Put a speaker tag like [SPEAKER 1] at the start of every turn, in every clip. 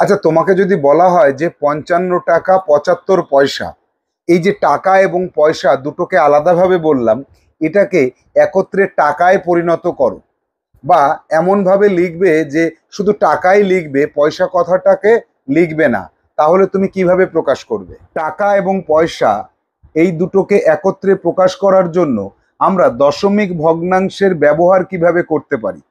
[SPEAKER 1] আচ্ছা, তোমাকে যদি বলা হয় যে 55 টাকা 75 পয়সা, এই যে টাকা এবং পয়সা দুটোকে আলাদাভাবে বললাম, এটাকে একত্রে টাকায় পরিণত করো, বা এমনভাবে লিখবে যে শুধু টাকাই লিখবে, পয়সা কথাটাকে লিখবে না, তাহলে তুমি কিভাবে প্রকাশ করবে? টাকা এবং পয়সা এই দুটোকে একত্রে প্রকাশ করার জন্য আমরা দশমিক ভগ্নাংশের ব্যবহার কিভাবে করতে পারি?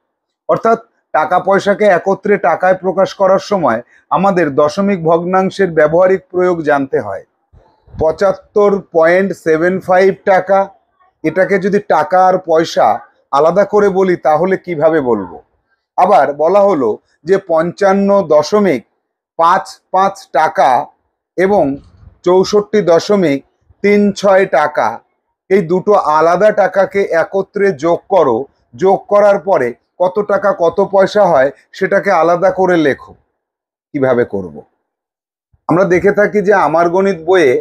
[SPEAKER 1] অর্থাৎ টাকা পয়সাকে একত্রে টাকায় প্রকাশ করার সময় আমাদের দশমিক ভগ্নাংশের ব্যবহারিক প্রয়োগ জানতে হয়। 75.75 টাকা, এটাকে যদি টাকা আর পয়সা আলাদা করে বলি তাহলে কিভাবে বলবো? আবার বলা হলো যে 55.55 টাকা এবং 64.36 টাকা, এই দুটো আলাদা টাকাকে একত্রে যোগ করো, যোগ করার পরে কত টাকা কত পয়সা হয় সেটাকে আলাদা করে লেখো। কিভাবে করব? আমরা দেখে থাকি যে আমার গণিত বইয়ে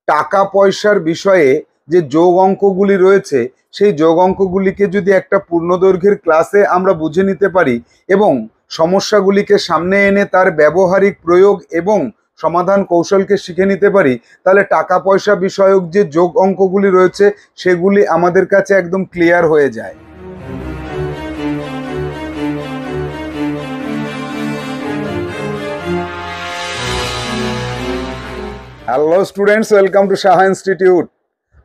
[SPEAKER 1] টাকা পয়সার বিষয়ে যে যোগ অঙ্কগুলি রয়েছে, সেই যোগ অঙ্কগুলিকে যদি একটা পূর্ণদৈর্ঘ্যের ক্লাসে আমরা বুঝে নিতে পারি এবং সমস্যাগুলিকে সামনে এনে তার ব্যবহারিক প্রয়োগ এবং সমাধান কৌশলকে শিখে নিতে পারি, তাহলে টাকা পয়সা বিষয়ক যে যোগ অঙ্কগুলি রয়েছে সেগুলি আমাদের কাছে একদম ক্লিয়ার হয়ে যায়। Hello students, welcome to Saha institute.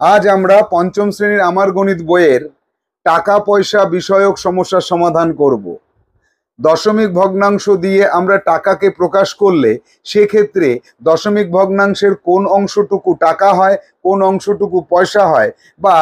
[SPEAKER 1] আজ আমরা পঞ্চম শ্রেণীর আমার গণিত বইয়ের টাকা পয়সা বিষয়ক সমস্যার সমাধান করব। দশমিক ভগ্নাংশ দিয়ে আমরা টাকাকে প্রকাশ করলে সেক্ষেত্রে দশমিক ভগ্নাংশের কোন অংশটুকু টাকা হয়, কোন অংশটুকু পয়সা হয়, বা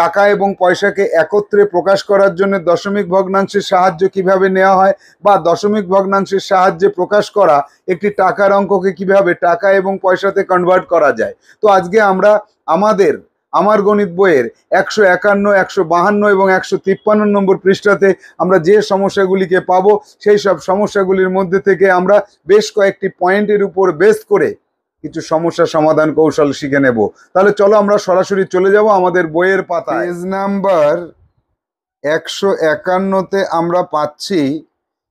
[SPEAKER 1] টাকা এবং পয়সাকে একত্রে প্রকাশ করার জন্য দশমিক ভগ্নাংশের সাহায্য কিভাবে নেওয়া হয়, বা দশমিক ভগ্নাংশের সাহায্যে প্রকাশ করা একটি টাকার অঙ্ককে কিভাবে টাকা এবং পয়সাতে কনভার্ট করা যায়। তো আজকে আমরা আমাদের আমার গণিত বইয়ের 151, 152 এবং 153 নম্বর পৃষ্ঠাতে আমরা যে সমস্যাগুলিকে পাবো, সেই সব সমস্যাগুলির মধ্যে থেকে আমরা বেশ কয়েকটি পয়েন্টের উপর বেস করে কিছু সমস্যা সমাধান কৌশল শিখে নেব। তাহলে চলো আমরা সরাসরি চলে যাব আমাদের বইয়ের পাতা। পেজ নাম্বার 151-তে আমরা পাচ্ছি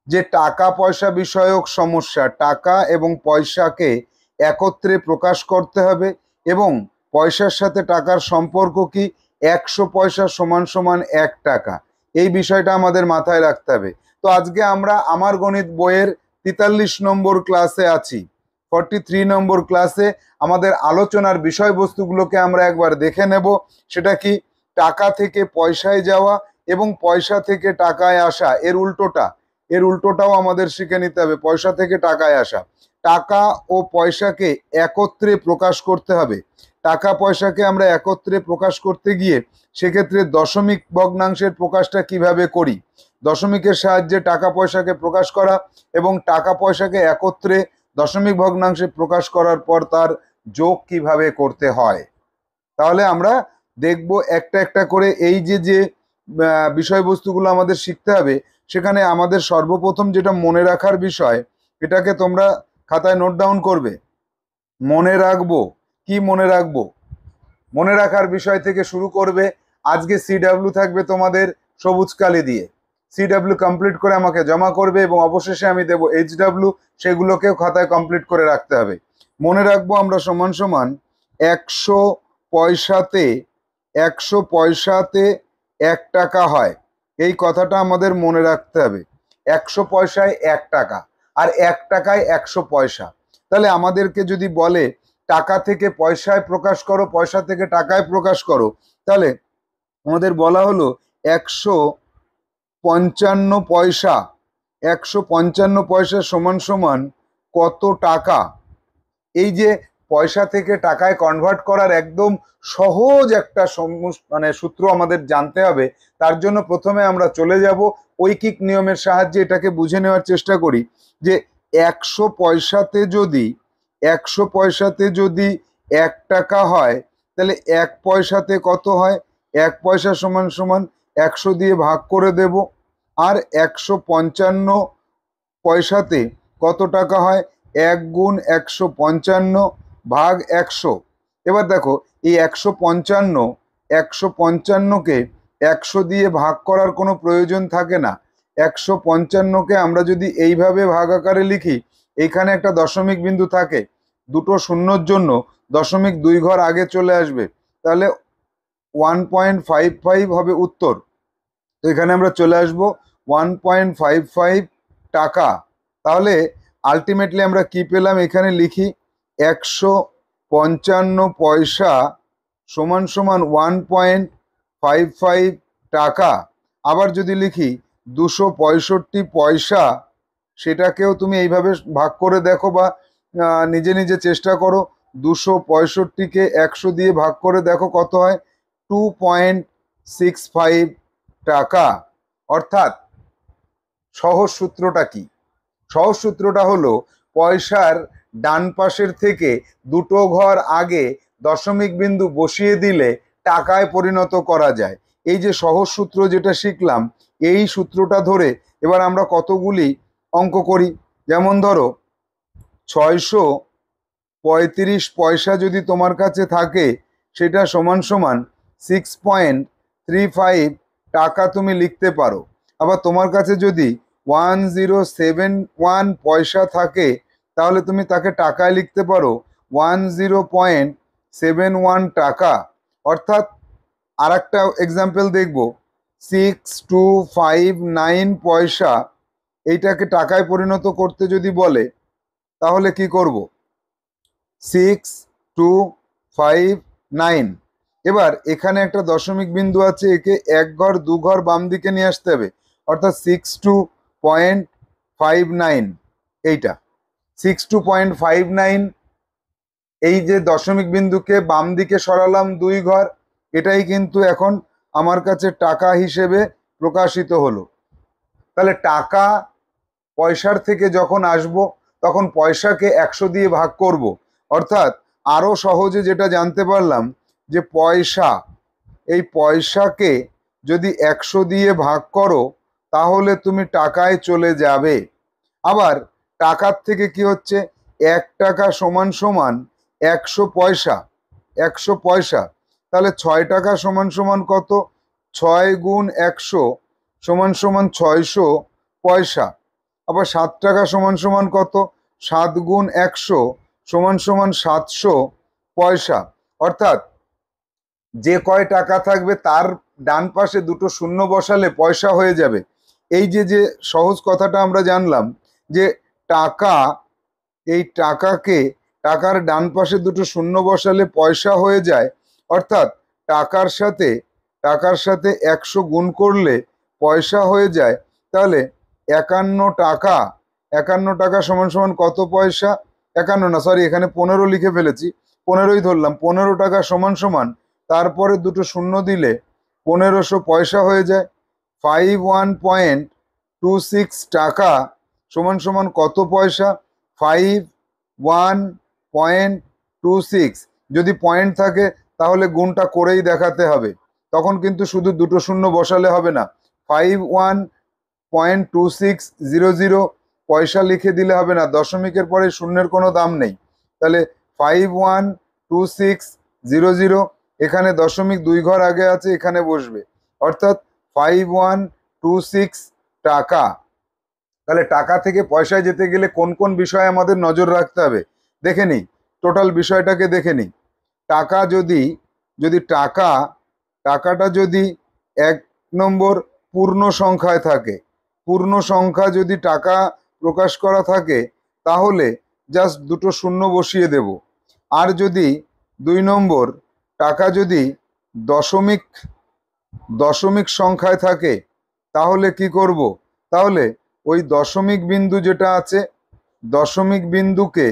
[SPEAKER 1] যে টাকা পয়সা বিষয়ক সমস্যা, টাকা এবং পয়সাকে একত্রে প্রকাশ করতে হবে এবং পয়সার সাথে টাকার সম্পর্ক কি, 100 পয়সা সমান সমান 1 টাকা, এই বিষয়টা আমাদের মাথায় রাখতে হবে। তো আজকে আমরা আমার গণিত বইয়ের 43 নম্বর ক্লাসে আছি। 43 নম্বর ক্লাসে আমাদের আলোচনার বিষয়বস্তুগুলোকে আমরা একবার দেখে নেব। সেটা কি, টাকা থেকে পয়সায় যাওয়া এবং পয়সা থেকে টাকায় আসা, এর উল্টোটাও আমাদের শিখে নিতে হবে। পয়সা থেকে টাকায় আসা, টাকা ও পয়সাকে একত্রে প্রকাশ করতে হবে। টাকা পয়সাকে আমরা একত্রে প্রকাশ করতে গিয়ে সেক্ষেত্রে দশমিক ভগ্নাংশের প্রকাশটা কিভাবে করি, দশমিকের সাহায্যে টাকা পয়সাকে প্রকাশ করা এবং টাকা পয়সাকে একত্রে দশমিক ভগ্নাংশে প্রকাশ করার পর তার যোগ কিভাবে করতে হয়। তাহলে আমরা দেখব একটা একটা করে এই যে বিষয়বস্তুগুলো আমাদের শিখতে হবে। সেখানে আমাদের সর্বপ্রথম যেটা মনে রাখার বিষয়, এটাকে তোমরা খাতায় নোট ডাউন করবে। মনে রাখবো, কি মনে রাখবো? মনে রাখার বিষয় থেকে শুরু করবে। আজকে সিডাব্লিউ থাকবে তোমাদের সবুজ কালি দিয়ে। সিডাব্লিউ কমপ্লিট করে আমাকে জমা করবে এবং অবশেষে আমি দেবো এইচডাব্লিউ, সেগুলোকেও খাতায় কমপ্লিট করে রাখতে হবে। মনে রাখবো আমরা সমান সমান 100 পয়সাতে 1 টাকা হয়, এই কথাটা আমাদের মনে রাখতে হবে। 100 পয়সায় 1 টাকা আর 1 টাকায় 100 পয়সা। তাহলে আমাদেরকে যদি বলে টাকা থেকে পয়সায় প্রকাশ করো, পয়সা থেকে টাকায় প্রকাশ করো, তাহলে আমাদের বলা হলো 155 পয়সা, 155 পয়সা সমান সমান কত টাকা। এই যে পয়সা থেকে টাকায় কনভার্ট করার একদম সহজ একটা সূত্র আমাদের জানতে হবে। তার জন্য প্রথমে আমরা চলে যাব ঐকিক নিয়মের সাহায্যে এটাকে বুঝে নেওয়ার চেষ্টা করি যে 100 পয়সাতে যদি 1 টাকা হয়, তাহলে 1 পয়সাতে কত হয়? 1 পয়সা সমান সমান 100 দিয়ে ভাগ করে দেব। আর 155 পয়সাতে কত টাকা হয়? 1 গুণ 155 ভাগ 100। এবার দেখো এই 155কে 100 দিয়ে ভাগ করার কোনো প্রয়োজন থাকে না। 155কে আমরা যদি এইভাবে ভাগ আকারে লিখি, এইখানে একটা দশমিক বিন্দু থাকে, দুটো শূন্যর জন্য দশমিক 2 ঘর আগে চলে আসবে, তাহলে 1.55 হবে উত্তর। তো এখানে আমরা চলে আসব 1.55 টাকা। তাহলে আলটিমেটলি আমরা কি পেলাম, এখানে লিখি 155 পয়সা সমান সমান 1.55 টাকা। আবার যদি লিখি 265 পয়সা, সেটাকেও তুমি এইভাবে ভাগ করে দেখো বা নিজে নিজে চেষ্টা করো। 265কে 100 দিয়ে ভাগ করে দেখো কত হয়, 2.65 টাকা। অর্থাৎ সহজ সূত্রটা কি? সহজ সূত্রটা হলো পয়সার ডান পাশের থেকে দুটো ঘর আগে দশমিক বিন্দু বসিয়ে দিলে টাকায় পরিণত করা যায়। এই যে সহজ সূত্র যেটা শিখলাম, এই সূত্রটা ধরে এবার আমরা কতগুলি অঙ্ক করি। যেমন ধরো 635 পয়সা যদি তোমার কাছে থাকে, সেটা সমান সমান 6.35 টাকা তুমি লিখতে পারো। আবার তোমার কাছে যদি 1071 পয়সা থাকে, তাহলে তুমি তাকে টাকায় লিখতে পারো 10.71 টাকা। অর্থাৎ আর একটা এক্সাম্পল দেখব, 6259 পয়সা, এইটাকে টাকায় পরিণত করতে যদি বলে, তাহলে কি করব, 6259। এবার এখানে একটা দশমিক বিন্দু আছে, একে এক ঘর দু ঘর বাম দিকে নিয়ে আসতে হবে, অর্থাৎ 62.59। এইটা 62.59, এই যে দশমিক বিন্দুকে বাম দিকে সরালাম 2 ঘর, এটাই কিন্তু এখন আমার কাছে টাকা হিসেবে প্রকাশিত হলো। তাহলে টাকা পয়সার থেকে যখন আসবো, তখন পয়সাকে 100 দিয়ে ভাগ করব। অর্থাৎ আরো সহজে যেটা জানতে পারলাম, যে পয়সা, এই পয়সাকে যদি 100 দিয়ে ভাগ করো, তাহলে তুমি টাকায় চলে যাবে। আবার টাকার থেকে কি হচ্ছে, 1 টাকা সমান সমান 100 পয়সা, 100 পয়সা। তাহলে 6 টাকা সমান সমান কত, 6 গুণ 100 সমান সমান 600 পয়সা। আবার 7 টাকা সমান সমান কত, 7 গুণ 100 সমান সমান 700 পয়সা। অর্থাৎ যে কয় টাকা থাকবে তার ডান পাশে দুটো শূন্য বসালে পয়সা হয়ে যাবে। এই যে যে সহজ কথাটা আমরা জানলাম, যে টাকা, এই টাকাকে টাকার ডান পাশে দুটো শূন্য বসালে পয়সা হয়ে যায়। অর্থাৎ টাকার সাথে 100 গুণ করলে পয়সা হয়ে যায়। তাহলে 51 টাকা সমান সমান কত পয়সা, 51 না, সরি, এখানে 15 লিখে ফেলেছি, 15ই ধরলাম। 15 টাকা সমান সমান, তারপরে দুটো শূন্য দিলে 1500 পয়সা হয়ে যায়। 51.26 টাকা সমান সমান কত পয়সা, 51.26। যদি পয়েন্ট থাকে তাহলে গুণটা করেই দেখাতে হবে, তখন কিন্তু শুধু দুটো শূন্য বসালে হবে না। 51.2600 পয়সা লিখে দিলে হবে না, দশমিকের পরে শূন্যের কোনো দাম নেই। তাহলে 512600, এখানে দশমিক 2 ঘর আগে আছে, এখানে বসবে, অর্থাৎ 5126 টাকা। তাহলে টাকা থেকে পয়সায় যেতে গেলে কোন কোন বিষয়ে আমাদের নজর রাখতে হবে দেখে নিই, টোটাল বিষয়টাকে দেখে নিই। টাকা যদি যদি টাকা টাকাটা যদি 1 নম্বর পূর্ণ সংখ্যায় থাকে, পূর্ণ সংখ্যা যদি টাকা প্রকাশ করা থাকে, তাহলে জাস্ট দুটো শূন্য বসিয়ে দেব। আর যদি 2 নম্বর টাকা যদি দশমিক দশমিক সংখ্যায় থাকে, তাহলে কি করব, তাহলে ওই দশমিক বিন্দু যেটা আছে, দশমিক বিন্দুকে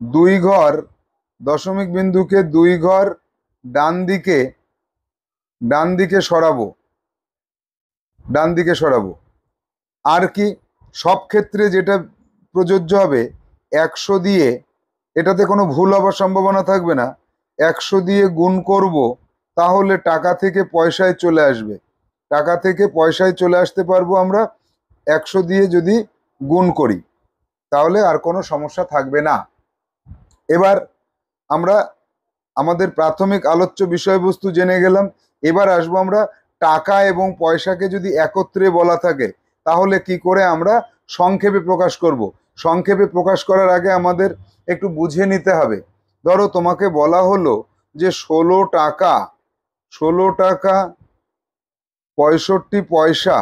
[SPEAKER 1] 2 ঘর, দশমিক বিন্দুকে 2 ঘর ডান দিকে সরাবো, ডান দিকে সরাবো। আর কি, সব ক্ষেত্রে যেটা প্রযোজ্য হবে, 100 দিয়ে, এটাতে কোনো ভুল হবার সম্ভাবনা থাকবে না, 100 দিয়ে গুণ করব, তাহলে টাকা থেকে পয়সায় চলে আসবে। টাকা থেকে পয়সায় চলে আসতে পারবো আমরা 100 দিয়ে যদি গুণ করি, তাহলে আর কোনো সমস্যা থাকবে না। এবার আমরা আমাদের প্রাথমিক আলোচ্য বিষয়বস্তু জেনে গেলাম। এবার আসবো আমরা টাকা এবং পয়সাকে যদি একত্রে বলা থাকে, তাহলে কি করে আমরা সংক্ষেপে প্রকাশ করব। সংক্ষেপে প্রকাশ করার আগে আমাদের একটু বুঝে নিতে হবে। ধরো তোমাকে বলা হলো যে 16 টাকা 65 পয়সা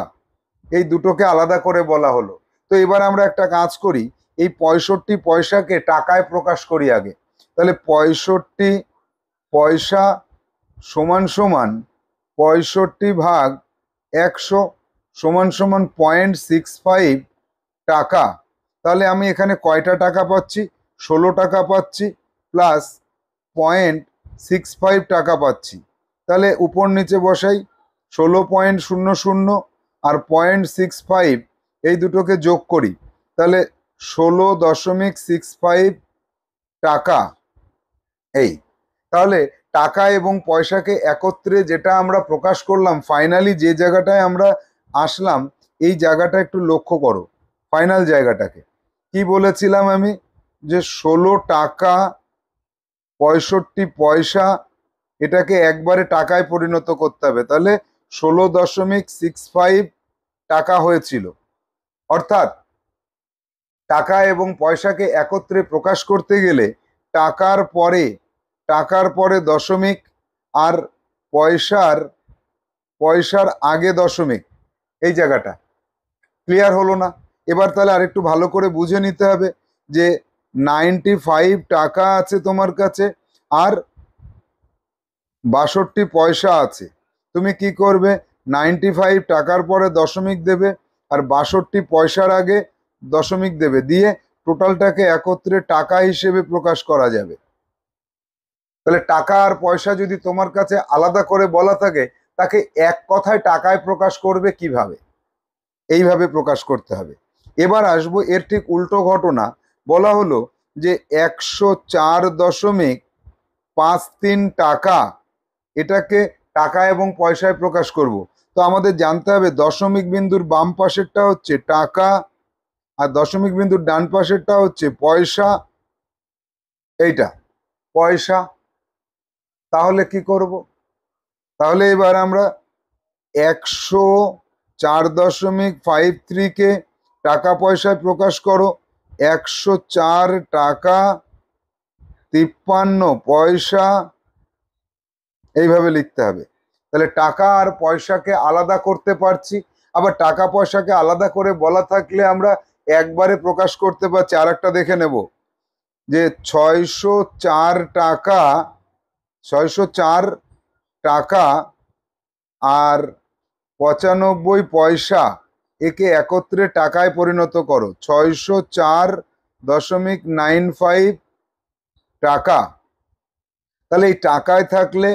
[SPEAKER 1] এই দুটোকে আলাদা করে বলা হলো। তো এবার আমরা একটা কাজ করি, এই 65 পয়সাকে টাকায় প্রকাশ করি আগে। তাহলে 65 পয়সা সমান সমান 65/100 সমান সমান 0.65 টাকা। তাহলে আমি এখানে কয়টা টাকা পাচ্ছি? 16 টাকা পাচ্ছি প্লাস 0.65 টাকা পাচ্ছি। তাহলে উপর নিচে বসাই, 16.00 আর 0.65 এই দুটোকে যোগ করি, তাহলে 16.65 টাকা। এই তাহলে টাকা এবং পয়সাকে একত্রে যেটা আমরা প্রকাশ করলাম, ফাইনালি যে জায়গাটায় আমরা আসলাম, এই জায়গাটা একটু লক্ষ্য করো। ফাইনাল জায়গাটাকে কি বলেছিলাম আমি? যে 16 টাকা 65 পয়সা, এটাকে একবারে টাকায় পরিণত করতে হবে। তাহলে 16.65 টাকা হয়েছিল। অর্থাৎ টাকা এবং পয়সাকে একত্রে প্রকাশ করতে গেলে টাকার পরে দশমিক আর পয়সার আগে দশমিক, এই জায়গাটা ক্লিয়ার হলো না? এবার তাহলে আরেকটু ভালো করে বুঝে নিতে হবে যে 95 টাকা আছে তোমার কাছে আর 62 পয়সা আছে। তুমি কি করবে? 95 টাকার পরে দশমিক দেবে আর 62 পয়সার আগে দশমিক দেবে, দিয়ে টোটালটাকে একত্রে টাকা হিসেবে প্রকাশ করা যাবে। তাহলে টাকা আর পয়সা যদি তোমার কাছে আলাদা করে বলা থাকে, তাকে এক কথায় টাকায় প্রকাশ করবে কিভাবে? এইভাবে প্রকাশ করতে হবে। এবার আসবো এর ঠিক উল্টো ঘটনা। বলা হলো যে 104.53 টাকা, এটাকে টাকা এবং পয়সায় প্রকাশ করব। তো আমাদের জানতে হবে দশমিক বিন্দুর বাম পাশেরটা হচ্ছে টাকা আর দশমিক বিন্দুর ডান পাশেরটা হচ্ছে পয়সা। এইটা পয়সা। তাহলে কি করব? তাহলে এবার আমরা 104.53 কে টাকা পয়সায় প্রকাশ করো। 104 টাকা 53 পয়সা, এইভাবে লিখতে হবে। তাহলে টাকা আর পয়সাকে আলাদা করতে পারছি। আবার টাকা পয়সাকে আলাদা করে বলা থাকলে আমরা একবারে প্রকাশ করতে পারছি। আর একটা দেখে নেব যে 604 টাকা আর 95 পয়সা, একে একত্রে টাকায় পরিণত করো। 604.95 টাকা। তাহলে এই টাকায় থাকলে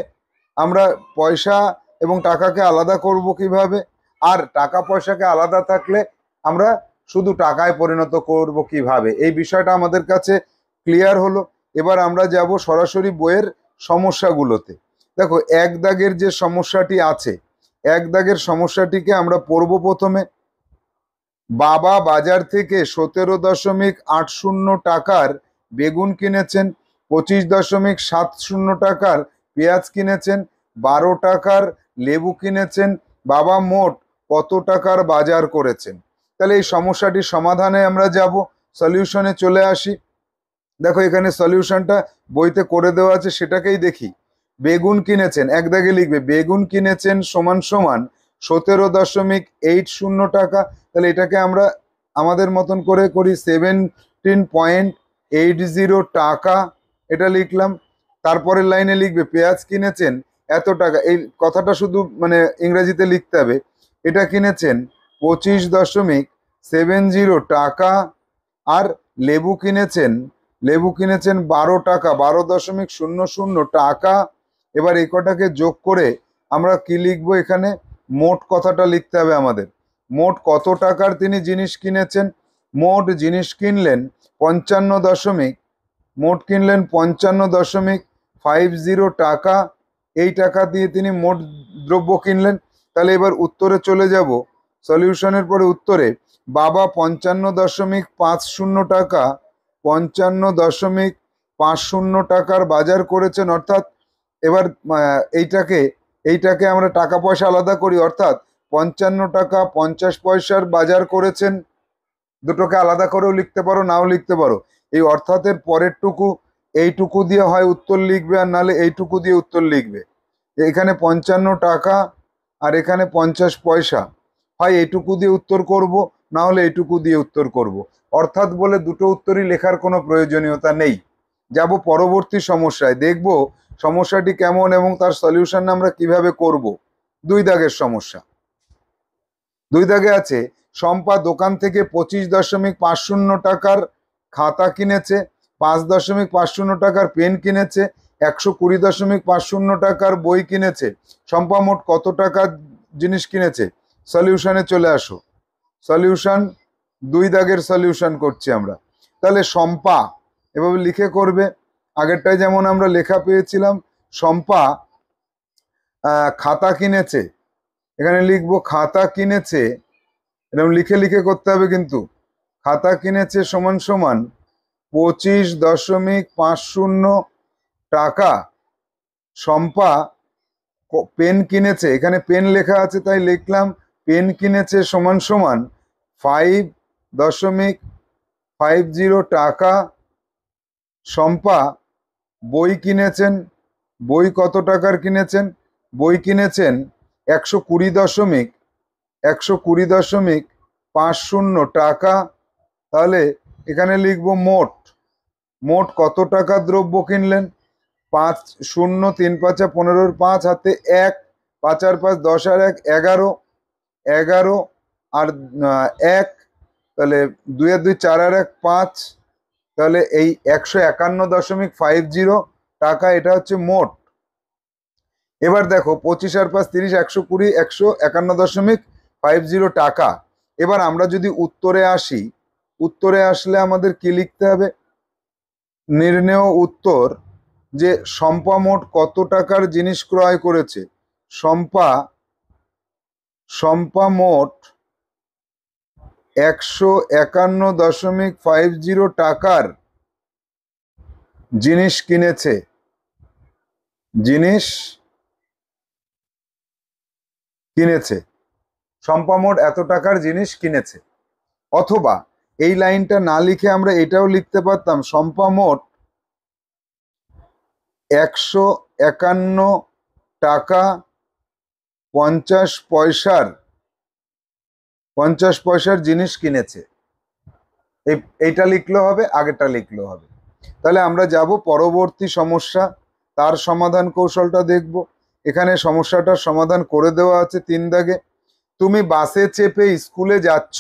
[SPEAKER 1] আমরা পয়সা এবং টাকাকে আলাদা করব কিভাবে? আর টাকা পয়সাকে আলাদা থাকলে আমরা শুধু টাকায় পরিণত করব কিভাবে? এই বিষয়টা আমাদের কাছে ক্লিয়ার হলো। এবার আমরা যাব সরাসরি বইয়ের সমস্যাগুলোতে। দেখো, এক দাগের যে সমস্যাটি আছে, এক দাগের সমস্যাটিকে আমরা পড়ব প্রথমে। বাবা বাজার থেকে 17.80 টাকার বেগুন কিনেছেন, 25.70 টাকার পেঁয়াজ কিনেছেন, 12 টাকার লেবু কিনেছেন। বাবা মোট কত টাকার বাজার করেছেন? তাহলে এই সমস্যাটির সমাধানে আমরা যাব, সলিউশনে চলে আসি। দেখো, এখানে সলিউশনটা বইতে করে দেওয়া আছে, সেটাকেই দেখি। বেগুন কিনেছেন, এক দাগে লিখবে বেগুন কিনেছেন সমান সমান 17.80 টাকা। তাহলে এটাকে আমরা আমাদের মতন করে করি, 17.80 টাকা, এটা লিখলাম। তারপরের লাইনে লিখবে পেঁয়াজ কিনেছেন এত টাকা। এই কথাটা শুধু মানে ইংরেজিতে লিখতে হবে। এটা কিনেছেন 25.70 টাকা আর লেবু কিনেছেন 12 টাকা, 12.00 টাকা। এবার এই কটাকে যোগ করে আমরা কি লিখবো? এখানে মোট কথাটা লিখতে হবে আমাদের। মোট কত টাকার তিনি জিনিস কিনেছেন? মোট জিনিস কিনলেন 55.50 টাকা। এই টাকা দিয়ে তিনি মোট দ্রব্য কিনলেন। তাহলে এবার উত্তরে চলে যাব। সলিউশনের পরে উত্তরে বাবা 55.50 টাকা 55.50 টাকার বাজার করেছেন। অর্থাৎ এবার এইটাকে আমরা টাকা পয়সা আলাদা করি, অর্থাৎ 55 টাকা 50 পয়সার বাজার করেছেন। দুটোকে আলাদা করেও লিখতে পারো, নাও লিখতে পারো। এই অর্থাতের পরের টুকু এইটুকু দিয়ে হয় উত্তর লিখবে, আর নাহলে এইটুকু দিয়ে উত্তর লিখবে। এখানে 55 টাকা আর এখানে 50 পয়সা, হয় এইটুকু দিয়ে উত্তর করব, না হলে এইটুকু দিয়ে উত্তর করব। অর্থাৎ বলে দুটো উত্তরই লেখার কোনো প্রয়োজনীয়তা নেই। যাব পরবর্তী সমস্যায়, দেখব সমস্যাটি কেমন এবং তার সলিউশন আমরা কিভাবে করব। 2 দাগের সমস্যা। 2 দাগে আছে, শম্পা দোকান থেকে 25.50 টাকার খাতা কিনেছে, 5.50 টাকার পেন কিনেছে, 120.50 টাকার বই কিনেছে। শম্পা মোট কত টাকার জিনিস কিনেছে? সলিউশনে চলে আসো। সলিউশন, 2 দাগের সলিউশন করছি আমরা। তাহলে শম্পা এভাবে লিখে করবে। আগেরটায় যেমন আমরা লেখা পেয়েছিলাম, শম্পা খাতা কিনেছে, এখানে লিখবো খাতা কিনেছে, এরকম লিখে লিখে করতে হবে কিন্তু। খাতা কিনেছে সমান সমান 25.50 টাকা। শম্পা পেন কিনেছে, এখানে পেন লেখা আছে তাই লিখলাম পেন কিনেছে সমান সমান 5.50 টাকা। শম্পা বই কিনেছেন, বই কত টাকার কিনেছেন? বই কিনেছেন 120.50 টাকা। তাহলে এখানে লিখবো মোট, মোট কত টাকা দ্রব্য কিনলেন? 5 0 3 5 15 5 হাতে 1, 5 আর 5 10 আর 1 11, 11 আর 1, তাহলে 2 আর 2 4 আর 1 5, তাহলে এই 151.50 টাকা, এটা হচ্ছে মোট। এবার দেখো 25 আর 5 30, 120, 151.50 টাকা। এবার আমরা যদি উত্তরে আসি, উত্তরে আসলে আমাদের কি লিখতে হবে? নির্ণেয় উত্তর, যে শম্পা মোট কত টাকার জিনিস ক্রয় করেছে। শম্পা মোট 151.50 টাকার জিনিস কিনেছে, জিনিস কিনেছে। শম্পা মোট এত টাকার জিনিস কিনেছে। অথবা এই লাইনটা না লিখে আমরা এটাও লিখতে পারতাম, শম্পা মোট 151 টাকা 50 পয়সার জিনিস কিনেছে। এইটা লিখলেও হবে, আগেরটা লিখলেও হবে। তাহলে আমরা যাব পরবর্তী সমস্যা, তার সমাধান কৌশলটা দেখব। এখানে সমস্যাটার সমাধান করে দেওয়া আছে 3 দাগে। তুমি বাসে চেপে স্কুলে যাচ্ছ,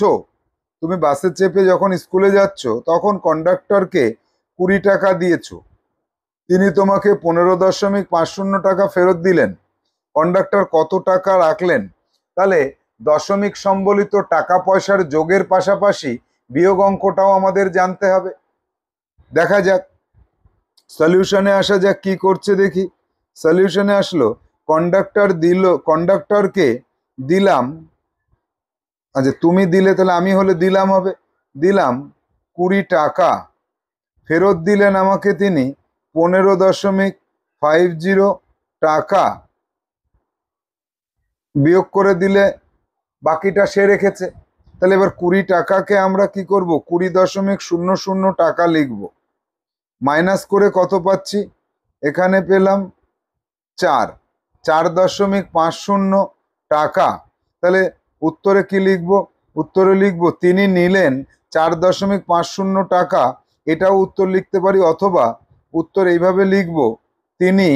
[SPEAKER 1] তুমি বাসে চেপে যখন স্কুলে যাচ্ছ তখন কন্ডাক্টরকে 20 টাকা দিয়েছো, তিনি তোমাকে 15.50 টাকা ফেরত দিলেন। কন্ডাক্টর কত টাকা রাখলেন? তাহলে দশমিক সম্বলিত টাকা পয়সার যোগের পাশাপাশি বিয়োগ অঙ্কটাও আমাদের জানতে হবে। দেখা যাক, সলিউশনে আসা যাক কি করছে দেখি। সলিউশনে আসলো, কন্ডাক্টরকে দিলাম, আচ্ছা তুমি দিলে তাহলে আমি হলে দিলাম হবে, দিলাম 20 টাকা। ফেরত দিলেন আমাকে তিনি 15.50 টাকা। বিয়োগ করে দিলে বাকিটা সে রেখেছে। তাহলে এবার 20 টাকাকে আমরা কি করব? 20.00 টাকা লিখব। মাইনাস করে কত পাচ্ছি? এখানে পেলাম 4.50 টাকা। তাহলে উত্তরে কি লিখব? উত্তরে লিখব তিনি নিলেন 4.50 টাকা। এটাও উত্তর লিখতে পারি, অথবা উত্তর এইভাবে লিখব, তিনি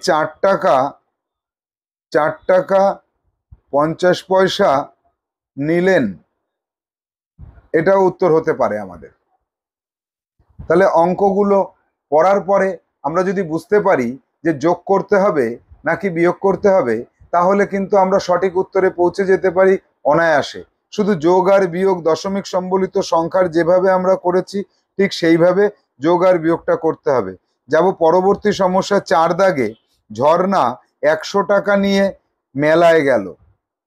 [SPEAKER 1] 4 টাকা 50 পয়সা নিলেন। এটাও উত্তর হতে পারে আমাদের। তাহলে অঙ্কগুলো পড়ার পরে আমরা যদি বুঝতে পারি যে যোগ করতে হবে নাকি বিয়োগ করতে হবে, তাহলে কিন্তু আমরা সঠিক উত্তরে পৌঁছে যেতে পারি অনায়াসে। শুধু যোগ আর বিয়োগ দশমিক সম্বলিত সংখ্যার যেভাবে আমরা করেছি ঠিক সেইভাবে যোগ আর বিয়োগটা করতে হবে। যাব পরবর্তী সমস্যা 4 দাগে। ঝর্ণা 100 টাকা নিয়ে মেলায় গেল।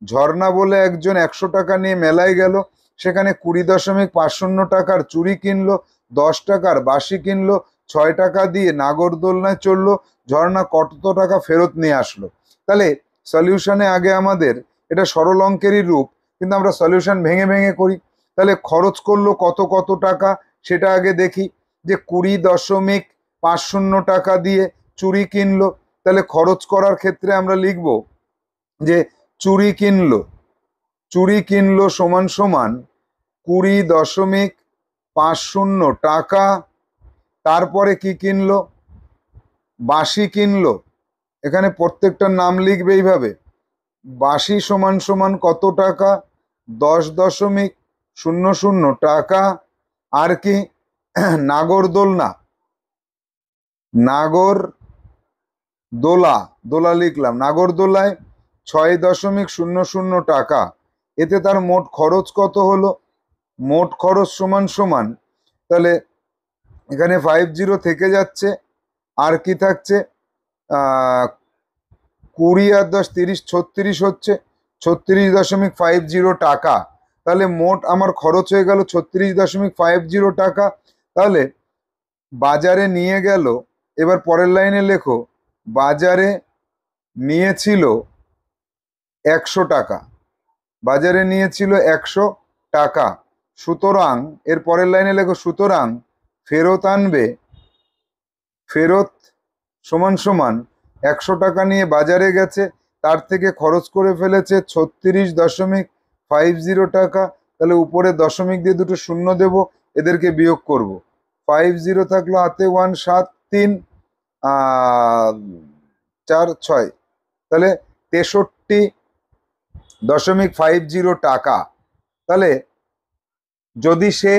[SPEAKER 1] ঝর্ণা বলে একজন 100 টাকা নিয়ে মেলায় গেল, সেখানে 20.50 টাকার চুড়ি কিনলো, 10 টাকার বাঁশি কিনলো, 6 টাকা দিয়ে নাগরদোলনায় চড়লো। ঝর্ণা কত টাকা ফেরত নিয়ে আসলো? তাহলে সলিউশনে আগে আমাদের, এটা সরল অঙ্কেরই রূপ, কিন্তু আমরা সলিউশন ভেঙে ভেঙে করি। তাহলে খরচ করলো কত কত টাকা সেটা আগে দেখি। যে 20.50 টাকা দিয়ে চুড়ি কিনলো, তাহলে খরচ করার ক্ষেত্রে আমরা লিখব যে চুড়ি কিনলো সমান সমান 20.50 টাকা। তারপরে কি কিনলো? বাঁশি কিনলো। এখানে প্রত্যেকটার নাম লিখবে এইভাবে। বাঁশি সমান সমান কত টাকা? 10.00 টাকা। আর কি? দোলা লিখলাম। নাগরদোলায় 6.00 টাকা। এতে তার মোট খরচ কত হলো? মোট খরচ সমান সমান, তাহলে এখানে 50 থেকে যাচ্ছে, আর কি থাকছে? 20 আর 10 30, 36 হচ্ছে। 36.50 টাকা। তাহলে মোট আমার খরচ হয়ে গেল 36.50 টাকা। তাহলে বাজারে নিয়ে গেল, এবার পরের লাইনে লেখো, বাজারে নিয়েছিল 100 টাকা। বাজারে নিয়েছিল 100 টাকা। সুতরাং এর পরের লাইনে লেখো, সুতরাং ফেরত আনবে, ফেরত সমান সমান 100 টাকা নিয়ে বাজারে গেছে, তার থেকে খরচ করে ফেলেছে 36.50 টাকা। তাহলে উপরে দশমিক দিয়ে দুটো শূন্য দেব, এদেরকে বিয়োগ করব। 50 থাকলো হাতে, 1 7 3 4 6, তাহলে 63.50 টাকা। তাহলে যদি সে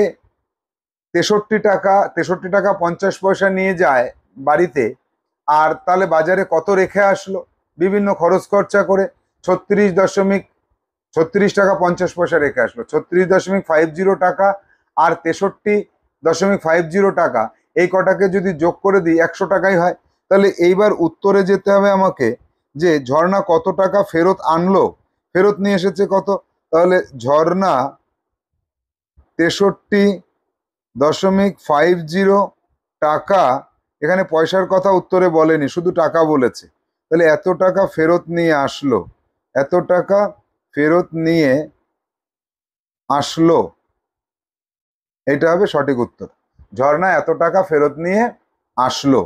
[SPEAKER 1] 63 টাকা 50 পয়সা নিয়ে যায় বাড়িতে, আর তাহলে বাজারে কত রেখে আসলো বিভিন্ন খরচ খরচা করে? 36 টাকা 50 পয়সা রেখে আসলো। 36.50 টাকা আর 63.50 টাকা, এই কটাকে যদি যোগ করে দিই 100 টাকাই হয়। তাহলে এইবার উত্তরে যেতে হবে আমাকে, যে ঝর্ণা কত টাকা ফেরত আনলো, ফেরত নিয়ে এসেছে কত। তাহলে ঝর্ণা 63.50 টাকা, এখানে পয়সার কথা উত্তরে বলেনি, শুধু টাকা বলেছে। তাহলে এত টাকা ফেরত নিয়ে আসলো, এত টাকা ফেরত নিয়ে আসলো, এটা হবে সঠিক উত্তর। ঝর্ণা এত টাকা ফেরত নিয়ে আসলো।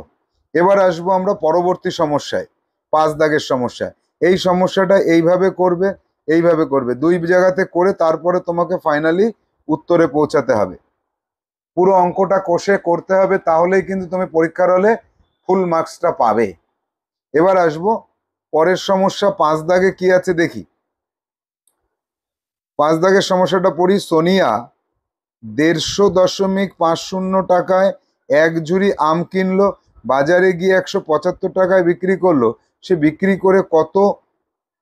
[SPEAKER 1] এবার আসবো আমরা পরবর্তী সমস্যায়, 5 দাগের সমস্যায়। এই সমস্যাটা এইভাবে করবে, এইভাবে করবে, দুই জায়গাতে করে তারপরে তোমাকে ফাইনালি উত্তরে পৌঁছাতে হবে। পুরো অঙ্কটা কষে করতে হবে, তাহলেই কিন্তু তুমি পরীক্ষার হলে ফুল মার্কসটা পাবে। এবার আসবো পরের সমস্যা, 5 দাগে কি আছে দেখি। 5 দাগের সমস্যাটা পড়ি। সোনিয়া 150.50 টাকায় এক ঝুড়ি আম কিনলো, বাজারে গিয়ে 175 টাকায় বিক্রি করলো। সে বিক্রি করে কত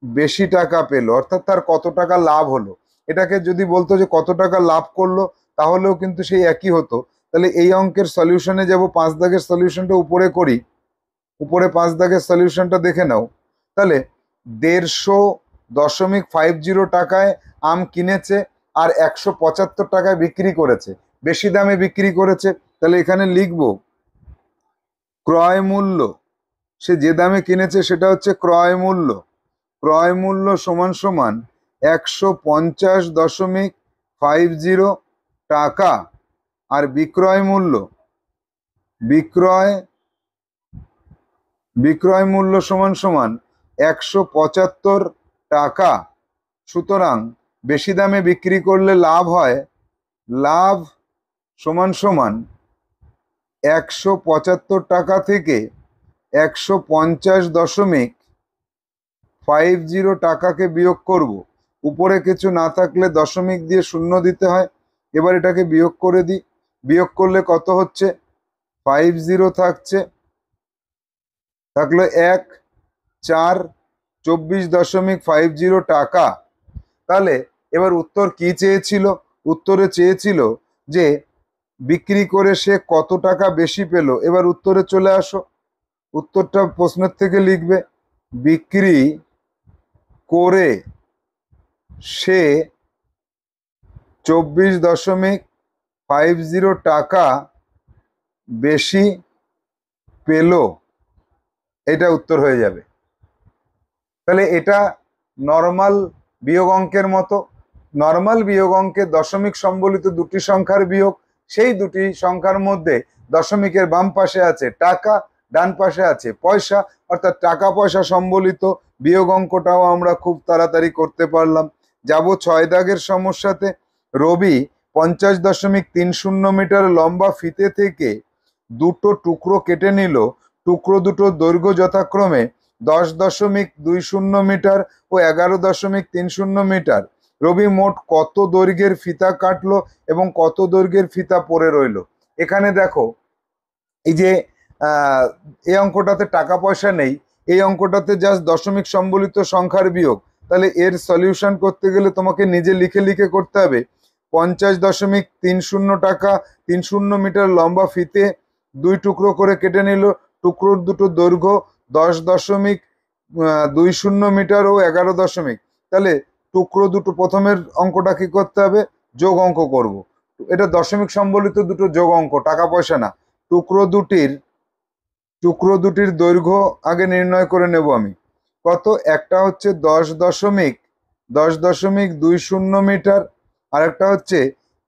[SPEAKER 1] বেশি টাকা পেলো, অর্থাৎ তার কত টাকা লাভ হলো। এটাকে যদি বলতো যে কত টাকা লাভ করলো, তাহলেও কিন্তু সেই একই হতো। তাহলে এই অঙ্কের সলিউশনে যাব। 5 দাগের সলিউশনটা উপরে করি। উপরে 5 দাগের সলিউশনটা দেখে নাও। তাহলে 150.50 টাকায় আম কিনেছে আর 175 টাকায় বিক্রি করেছে, বেশি দামে বিক্রি করেছে। তাহলে এখানে লিখব ক্রয় মূল্য। সে যে দামে কিনেছে সেটা হচ্ছে ক্রয় মূল্য। ক্রয় মূল্য সমান সমান 150.50 টাকা। আর বিক্রয় মূল্য সমান সমান 175 টাকা। সুতরাং বেশি দামে বিক্রি করলে লাভ হয়, লাভ সমান সমান 175 টাকা থেকে 150.50 টাকাকে বিয়োগ করব। উপরে কিছু না থাকলে দশমিক দিয়ে শূন্য দিতে হয়। এবার এটাকে বিয়োগ করে দিই। বিয়োগ করলে কত হচ্ছে? 50 থাকলো 1 4 24.50 টাকা। তাহলে এবার উত্তর কি চেয়েছিল? উত্তরে চেয়েছিল যে বিক্রি করে সে কত টাকা বেশি পেল। এবার উত্তরে চলে আসো, উত্তরটা প্রশ্নের থেকে লিখবে, বিক্রি করে সে 24.50 টাকা বেশি পেল। এটা উত্তর হয়ে যাবে। তাহলে এটা নর্মাল বিয়োগ অঙ্কের মতো, নর্মাল বিয়োগ অঙ্কে দশমিক সম্বলিত দুটি সংখ্যার বিয়োগ, সেই দুটি সংখ্যার মধ্যে দশমিকের বাম পাশে আছে টাকা, ডান পাশে আছে পয়সা, অর্থাৎ টাকা পয়সা সম্বলিত বিয়োগ অঙ্কটাও আমরা খুব তাড়াতাড়ি করতে পারলাম। যাব 6 দাগের সমস্যাতে। রবি 50.30 মিটার লম্বা ফিতে থেকে দুটো টুকরো কেটে নিল। টুকরো দুটোর দৈর্ঘ্য যথাক্রমে 10.20 মিটার ও 11.30 মিটার। রবি মোট কত দৈর্ঘ্যের ফিতা কাটলো এবং কত দৈর্ঘ্যের ফিতা পড়ে রইল। এখানে দেখো এই যে এই অঙ্কটাতে টাকা পয়সা নেই, এই অঙ্কটাতে জাস্ট দশমিক সম্বলিত সংখ্যার বিয়োগ। তাহলে এর সলিউশন করতে গেলে তোমাকে নিজে লিখে লিখে করতে হবে। 50.30 টাকা 30 মিটার লম্বা ফিতে দুই টুকরো করে কেটে নিল। টুকরোর দুটো দৈর্ঘ্য 10.20 মিটার ও 11 দশমিক। তাহলে টুকরো দুটো, প্রথমের অঙ্কটা কি করতে হবে, যোগ অঙ্ক করব। এটা দশমিক সম্বলিত দুটো যোগ অঙ্ক, টাকা পয়সা না। টুকরো দুটির দৈর্ঘ্য আগে নির্ণয় করে নেব আমি। কত? একটা হচ্ছে 10.20 মিটার, আর একটা হচ্ছে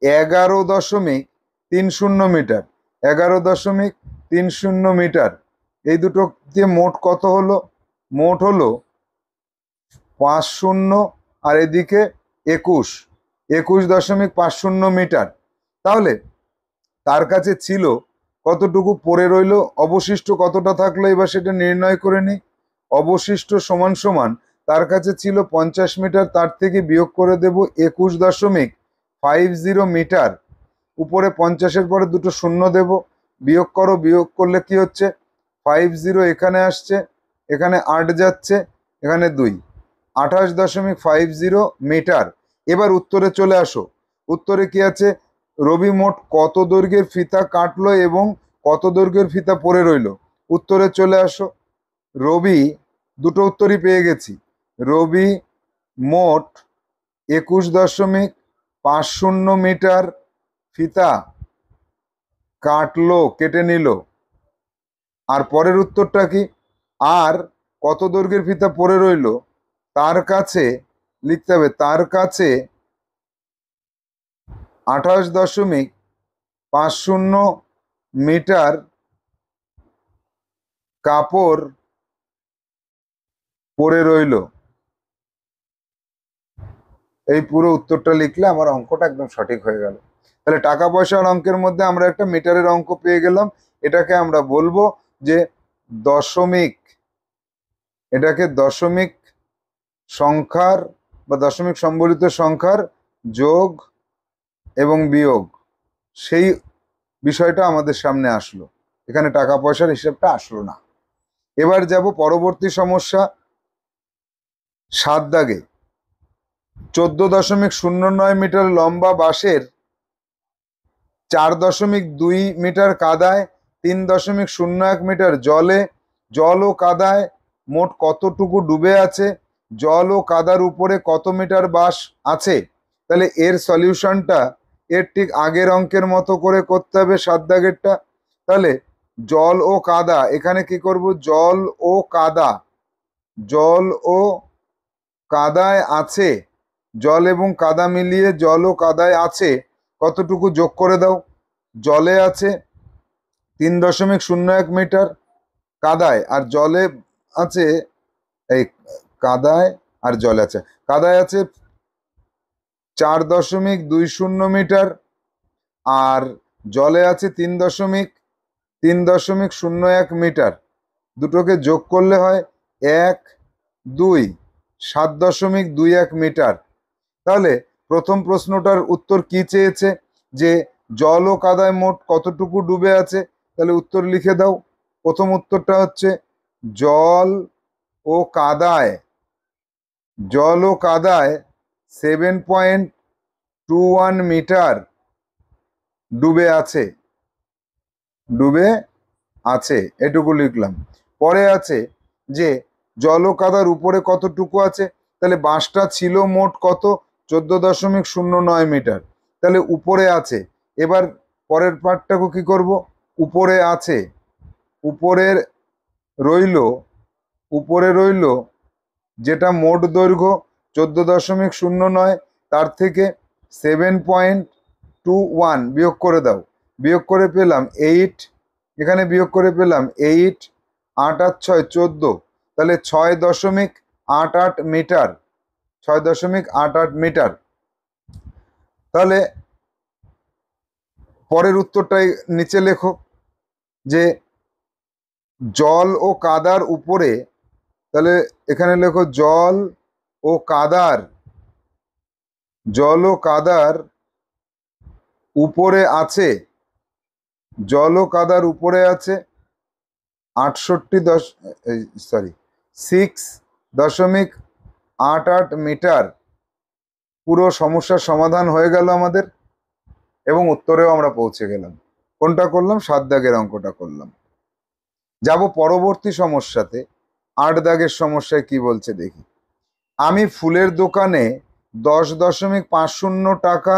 [SPEAKER 1] 11.30 মিটার। 11.30 মিটার। এই দুটো দিয়ে মোট কত হলো? মোট হলো 50 আর এদিকে 21.50 মিটার। তাহলে তার কাছে ছিল কতটুকু পড়ে রইল, অবশিষ্ট কতটা থাকলো, এবার সেটা নির্ণয় করে নিই। অবশিষ্ট সমান সমান তার কাছে ছিল 50 মিটার, তার থেকে বিয়োগ করে দেব 21.50 মিটার। উপরে 50-এর পরে দুটো শূন্য দেব, বিয়োগ করো। বিয়োগ করলে কি হচ্ছে? 50 এখানে আসছে, এখানে 8 যাচ্ছে, এখানে 2, 28.50 মিটার। এবার উত্তরে চলে আসো। উত্তরে কি আছে? রবি মোট কত দৈর্ঘ্যের ফিতা কাটলো এবং কত দৈর্ঘ্যের ফিতা পড়ে রইল। উত্তরে চলে আসো। রবি, দুটো উত্তরই পেয়ে গেছি। রবি মোট 21.50 মিটার ফিতা কাটলো, কেটে নিল। আর পরের উত্তরটা কি? আর কত দৈর্ঘ্যের ফিতা পড়ে রইল তার কাছে লিখতে হবে, তার কাছে 28.50 মিটার কাপড় পড়ে রইল। এই পুরো উত্তরটা লিখলে আমার অঙ্কটা একদম সঠিক হয়ে গেল। তাহলে টাকা পয়সার অঙ্কের মধ্যে আমরা একটা মিটারের অঙ্ক পেয়ে গেলাম। এটাকে আমরা বলবো যে দশমিক, এটাকে দশমিক সংখ্যার বা দশমিক সম্বলিত সংখ্যার যোগ এবং বিয়োগ, সেই বিষয়টা আমাদের সামনে আসলো। এখানে টাকা পয়সার হিসাবটা আসলো না। এবার যাব পরবর্তী সমস্যা 7 দাগে। 14.09 মিটার লম্বা বাঁশের 4.2 মিটার কাদায় 3.01 মিটার জল ও কাদায় মোট কতটুকু ডুবে আছে? জল ও কাদার উপরে কত মিটার বাঁশ আছে? তাহলে এর সলিউশনটা এর ঠিক আগের অঙ্কের মতো করে করতে হবে, 7 দাগেরটা। তাহলে জল ও কাদা, এখানে কি করব? জল ও কাদায় আছে, জল এবং কাদা মিলিয়ে জল ও কাদায় আছে কতটুকু যোগ করে দাও। জলে আছে 3.01 মিটার, কাদায় আর জলে আছে, এই কাদায় আর জলে আছে, কাদায় আছে 4.20 মিটার আর জলে আছে 3.01 মিটার। দুটোকে যোগ করলে হয় 1, 2, 7.21 মিটার। তাহলে প্রথম প্রশ্নটার উত্তর কি চেয়েছে? যে জল ও কাদায় মোট কতটুকু ডুবে আছে। তাহলে উত্তর লিখে দাও। প্রথম উত্তরটা হচ্ছে জল ও কাদায় 7.21 মিটার ডুবে আছে, এটুকু লিখলাম। পরে আছে যে জল ও কাদার উপরে কতটুকু আছে। তাহলে বাঁশটা ছিল মোট কত? 14.09 মিটার। তাহলে উপরে আছে। এবার পরের পার্টটাকে কি করব? উপরে আছে, উপরে রইল যেটা মোট দৈর্ঘ্য 14.09, তার থেকে 7.21 বিয়োগ করে দাও। বিয়োগ করে পেলাম 8, এখানে বিয়োগ করে পেলাম 8, 8 আর 6 14, তাহলে 6.88 মিটার, 6.88 মিটার। তাহলে পরের উত্তরটাই নিচে লেখো যে জল ও কাদার উপরে, তাহলে এখানে লেখো জল ও কাদার উপরে আছে, জল ও কাদার উপরে আছে 6.88 মিটার। পুরো সমস্যার সমাধান হয়ে গেল আমাদের এবং উত্তরেও আমরা পৌঁছে গেলাম। কোনটা করলাম? 7 দাগের অঙ্কটা করলাম। যাব পরবর্তী সমস্যাতে। 8 দাগের সমস্যায় কি বলছে দেখি। আমি ফুলের দোকানে 10.50 টাকা,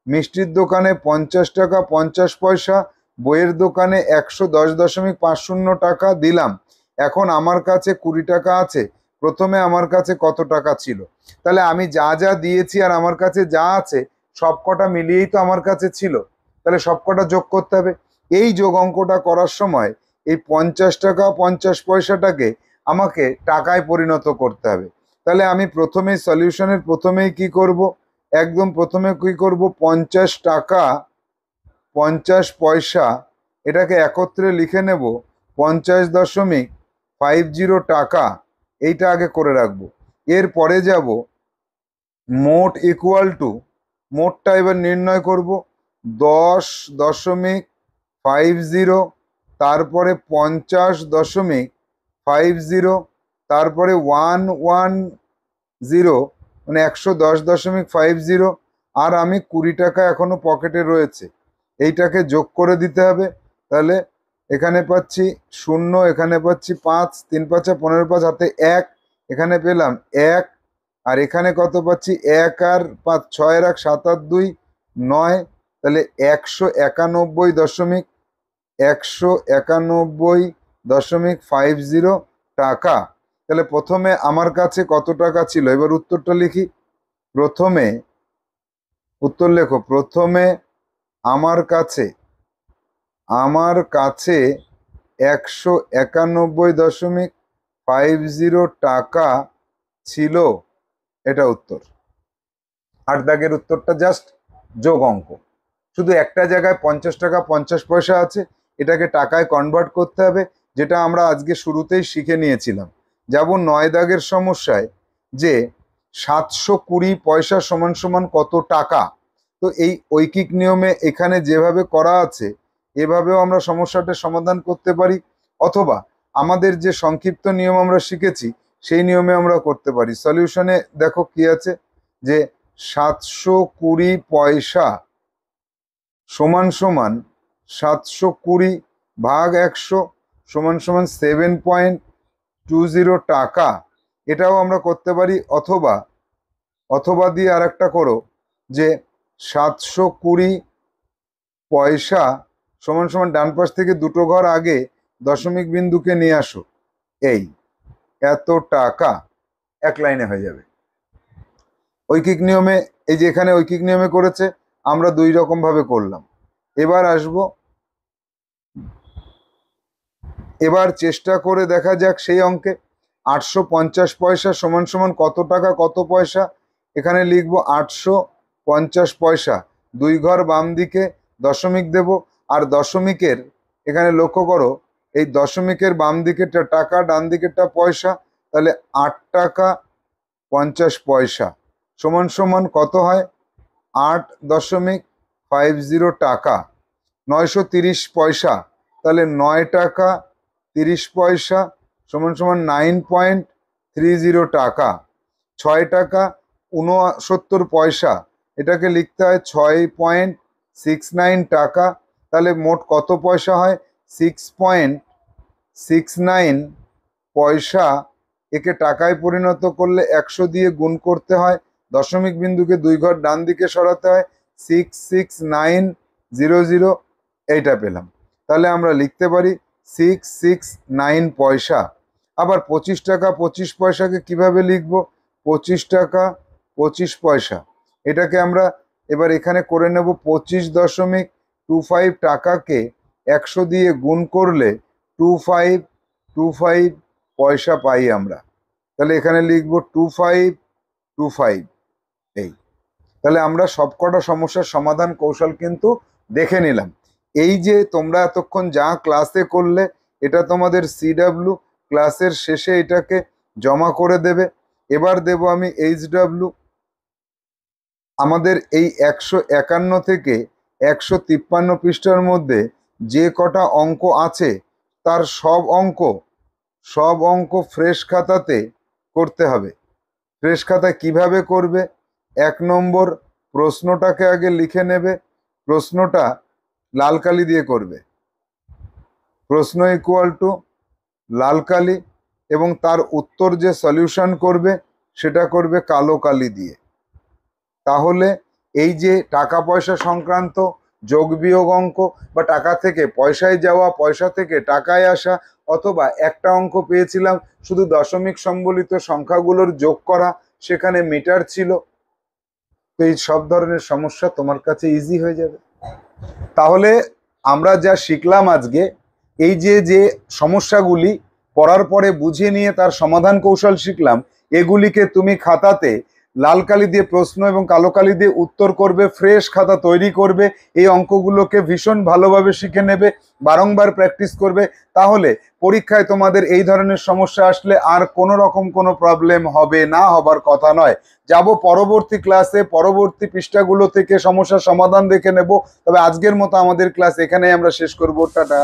[SPEAKER 1] মিষ্টির দোকানে 50 টাকা 50 পয়সা, বইয়ের দোকানে 110.50 টাকা দিলাম। এখন আমার কাছে 20 টাকা আছে। প্রথমে আমার কাছে কত টাকা ছিল? তাহলে আমি যা যা দিয়েছি আর আমার কাছে যা আছে সবকটা মিলিয়েই তো আমার কাছে ছিল, তাহলে সবকটা যোগ করতে হবে। এই যোগ অঙ্কটা করার সময় এই 50 টাকা 50 পয়সাটাকে আমাকে টাকায় পরিণত করতে হবে। তাহলে আমি প্রথমেই সলিউশনের প্রথমেই কি করব? একদম প্রথমে কি করব? 50 টাকা 50 পয়সা এটাকে একত্রে লিখে নেব 50.50 টাকা, এইটা আগে করে রাখবো। এরপরে যাব মোট ইকুয়াল টু, মোটটা এবার নির্ণয় করব 10.50, তারপরে 50.50, তারপরে 110 মানে 110.50, আর আমি 20 টাকা এখনো পকেটে রয়েছে, এইটাকে যোগ করে দিতে হবে। তাহলে এখানে পাচ্ছি 0, এখানে পাচ্ছি 5, 3 5 15 5 হাতে 1, এখানে পেলাম 1, আর এখানে কত পাচ্ছি 1 আর 5 6 আর 1 7 আর 2 9, তাহলে 191.50 টাকা। তাহলে প্রথমে আমার কাছে কত টাকা ছিল? এবার উত্তরটা লিখি। প্রথমে উত্তর লেখো। প্রথমে আমার কাছে 191.50 টাকা ছিল, এটা উত্তর। 8 দাগের উত্তরটা জাস্ট যোগ অঙ্ক। শুধু একটা জায়গায় 50 টাকা 50 পয়সা আছে, এটাকে টাকায় কনভার্ট করতে হবে, যেটা আমরা আজকে শুরুতেই শিখে নিয়েছিলাম। যাব 9 দাগের সমস্যায় যে 720 পয়সা সমান সমান কত টাকা। তো এই ঐকিক নিয়মে এখানে যেভাবে করা আছে এভাবেও আমরা সমস্যাটা সমাধান করতে পারি, অথবা আমাদের যে সংক্ষিপ্ত নিয়ম আমরা শিখেছি সেই নিয়মে আমরা করতে পারি। সলিউশনে দেখো কি আছে, যে 720 পয়সা সমান সমান 720 ভাগ 100 সমান সমান 7.20 টাকা। এটাও আমরা করতে পারি, অথবা দিয়ে আর একটা করো যে 720 পয়সা সমান সমান ডান পাশ থেকে দুটো ঘর আগে দশমিক বিন্দুকে নিয়ে আসো, এই এত টাকা, এক লাইনে হয়ে যাবে। ঐকিক নিয়মে, এই যে এখানে ঐকিক নিয়মে করেছে, আমরা 2 রকম ভাবে করলাম। এবার আসবো, এবার চেষ্টা করে দেখা যাক সেই অঙ্কে 850 পয়সা সমান সমান কত টাকা কত পয়সা। এখানে লিখবো 850 পয়সা, 2 ঘর বাম দিকে দশমিক দেব, আর দশমিকের এখানে লক্ষ্য করো এই দশমিকের বাম দিকেরটা টাকা ডান দিকেরটা পয়সা, তাহলে 8 টাকা 50 পয়সা সমান সমান কত হয়? 8.50 টাকা। 930 পয়সা, তাহলে 9 টাকা 30 পয়সা সমান সমান 9.30 টাকা। 6 টাকা 69 পয়সা, এটাকে লিখতে হয় 6.69 টাকা। তাহলে মোট কত পয়সা হয়? 6.69 পয়সা। একে টাকায় পরিণত করলে 100 দিয়ে গুণ করতে হয়, দশমিক বিন্দুকে 2 ঘর ডান দিকে সরাতে হয়, 66900, এইটা পেলাম। তাহলে আমরা লিখতে পারি 669 পয়সা। আবার 25 টাকা 25 পয়সাকে কিভাবে লিখবো? 25 টাকা 25 পয়সা এটাকে আমরা এবার এখানে করে নেব 25.25 টাকাকে 100 দিয়ে গুণ করলে 2525 পয়সা পাই আমরা। তাহলে এখানে লিখবো 2525। এই তাহলে আমরা সবকটা সমস্যার সমাধান কৌশল কিন্তু দেখে নিলাম। এই যে তোমরা এতক্ষণ যা ক্লাসে করলে এটা তোমাদের CW ক্লাসের শেষে এটাকে জমা করে দেবে। এবার দেব আমি HW। আমাদের এই 151 থেকে 153 পৃষ্ঠার মধ্যে যে কটা অঙ্ক আছে তার সব অঙ্ক ফ্রেশ খাতাতে করতে হবে। ফ্রেশ খাতায় কিভাবে করবে? 1 নম্বর প্রশ্নটাকে আগে লিখে নেবে। প্রশ্নটা লাল কালি দিয়ে করবে। প্রশ্ন ইকুয়াল টু লাল কালি, এবং তার উত্তর যে সলিউশন করবে সেটা করবে কালো কালি দিয়ে। তাহলে এই যে টাকা পয়সা সংক্রান্ত যোগ বিয়োগ অঙ্ক বা টাকা থেকে পয়সায় যাওয়া, পয়সা থেকে টাকায় আসা, অথবা একটা অঙ্ক পেয়েছিলাম শুধু দশমিক সম্বলিত সংখ্যাগুলোর যোগ করা, সেখানে মিটার ছিল, তো এই সব ধরনের সমস্যা তোমার কাছে ইজি হয়ে যাবে। তাহলে আমরা যা শিখলাম আজকে, এই যে সমস্যাগুলি পড়ার পরে বুঝে নিয়ে তার সমাধান কৌশল শিখলাম, এগুলিকে তুমি খাতাতে লাল কালি দিয়ে প্রশ্ন এবং কালো কালি দিয়ে উত্তর করবে, ফ্রেশ খাতা তৈরি করবে, এই অঙ্কগুলোকে ভীষণ ভালোভাবে শিখে নেবে, বারংবার প্র্যাকটিস করবে। তাহলে পরীক্ষায় তোমাদের এই ধরনের সমস্যা আসলে আর কোনো রকম কোনো প্রবলেম হবে না, হবার কথা নয়। যাব পরবর্তী ক্লাসে, পরবর্তী পৃষ্ঠাগুলো থেকে সমস্যার সমাধান দেখে নেব। তবে আজকের মতো আমাদের ক্লাস এখানেই আমরা শেষ করব। টাটা।